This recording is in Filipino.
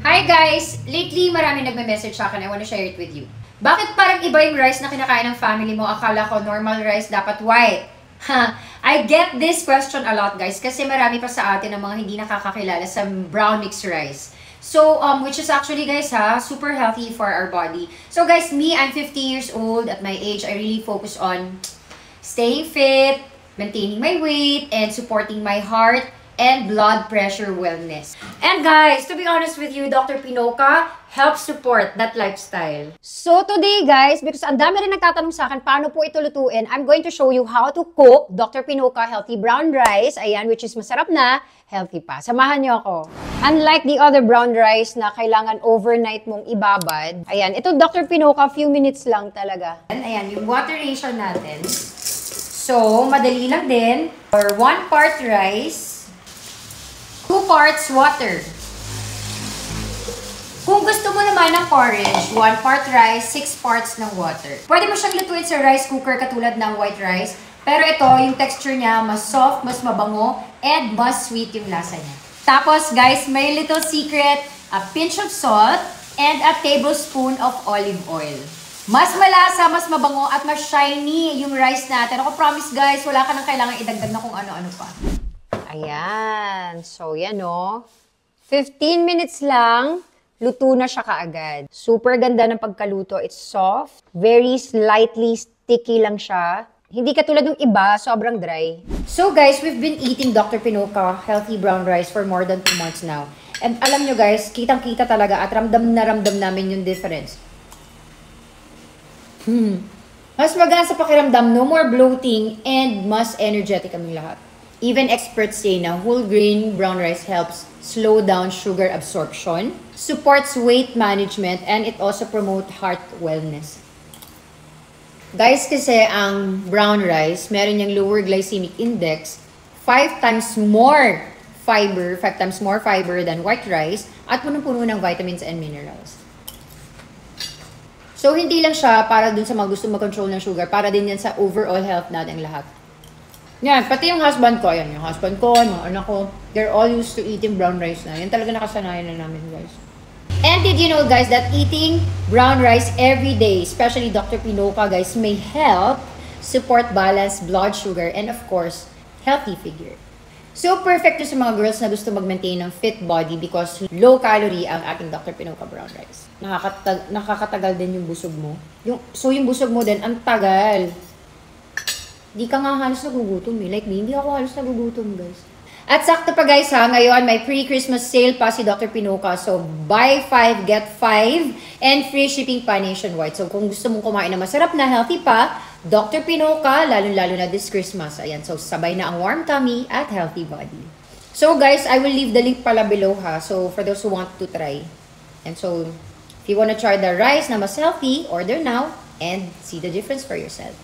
Hi guys! Lately, marami nagme-message sa akin. I want to share it with you. Bakit parang iba yung rice na kinakain ng family mo? Akala ko normal rice dapat white. I get this question a lot guys kasi marami pa sa atin ng mga hindi nakakakilala sa brown mixed rice. So, which is actually guys super healthy for our body. So guys, me, I'm 50 years old. At my age, I really focus on staying fit, maintaining my weight, and supporting my heart and blood pressure wellness. And guys, to be honest with you, Dr. Pinoca helps support that lifestyle. So today guys, because ang dami rin nagtatanong sa akin paano po ito lutuin, I'm going to show you how to cook Dr. Pinoca healthy brown rice. Ayan, which is masarap na, healthy pa. Samahan niyo ako. Unlike the other brown rice na kailangan overnight mong ibabad, ayan, ito Dr. Pinoca, few minutes lang talaga. Ayan, yung water ratio natin. So, madali lang din. For 1 part rice, 2 parts water. Kung gusto mo naman ng porridge, 1 part rice, 6 parts ng water. Pwede mo siyang lutuin sa rice cooker katulad ng white rice. Pero ito, yung texture niya, mas soft, mas mabango, and mas sweet yung lasa niya. Tapos guys, may little secret, a pinch of salt, and a tablespoon of olive oil. Mas malasa, mas mabango, at mas shiny yung rice natin. Ako promise guys, wala ka nang kailangan idagdag na kung ano-ano pa. Ayan. So, yan o. 15 minutes lang, luto na siya kaagad. Super ganda ng pagkaluto. It's soft. Very slightly sticky lang siya. Hindi katulad ng iba, sobrang dry. So guys, we've been eating Dr. Pinoca healthy brown rice for more than 2 months now. And alam nyo guys, kitang-kita talaga at ramdam na ramdam namin yung difference. Mas magaan sa pakiramdam, no more bloating, and mas energetic kaming lahat. Even experts say na whole grain brown rice helps slow down sugar absorption, supports weight management, and it also promotes heart wellness. Guys, kasi ang brown rice, meron niyang lower glycemic index, 5 times more fiber than white rice, at punong-puno ng vitamins and minerals. So, hindi lang siya para dun sa mga gusto mag-control ng sugar, para din yan sa overall health natin lahat. Yan, pati yung husband ko, yan, yung husband ko, mga anak ko, they're all used to eating brown rice na. Yan talaga nakasanayan na namin, guys. And did you know, guys, that eating brown rice every day, especially Dr. Pinoca, guys, may help support balanced blood sugar and, of course, healthy figure. So, perfect to sa mga girls na gusto mag-maintain ng fit body because low calorie ang ating Dr. Pinoca brown rice. Nakakatagal din yung busog mo. So, yung busog mo din, ang tagal. Di ka nga halos nagugutom eh. Like me, hindi ako halos nagugutom, guys. At sakto pa guys ngayon may pre-Christmas sale pa si Dr. Pinoca. So, buy 5, get 5, and free shipping pa nationwide. So, kung gusto mong kumain na masarap na healthy pa, Dr. Pinoca, lalo-lalo na this Christmas. Ayan, so sabay na ang warm tummy at healthy body. So guys, I will leave the link pala below So, for those who want to try. And so, if you want to try the rice na mas healthy, order now and see the difference for yourself.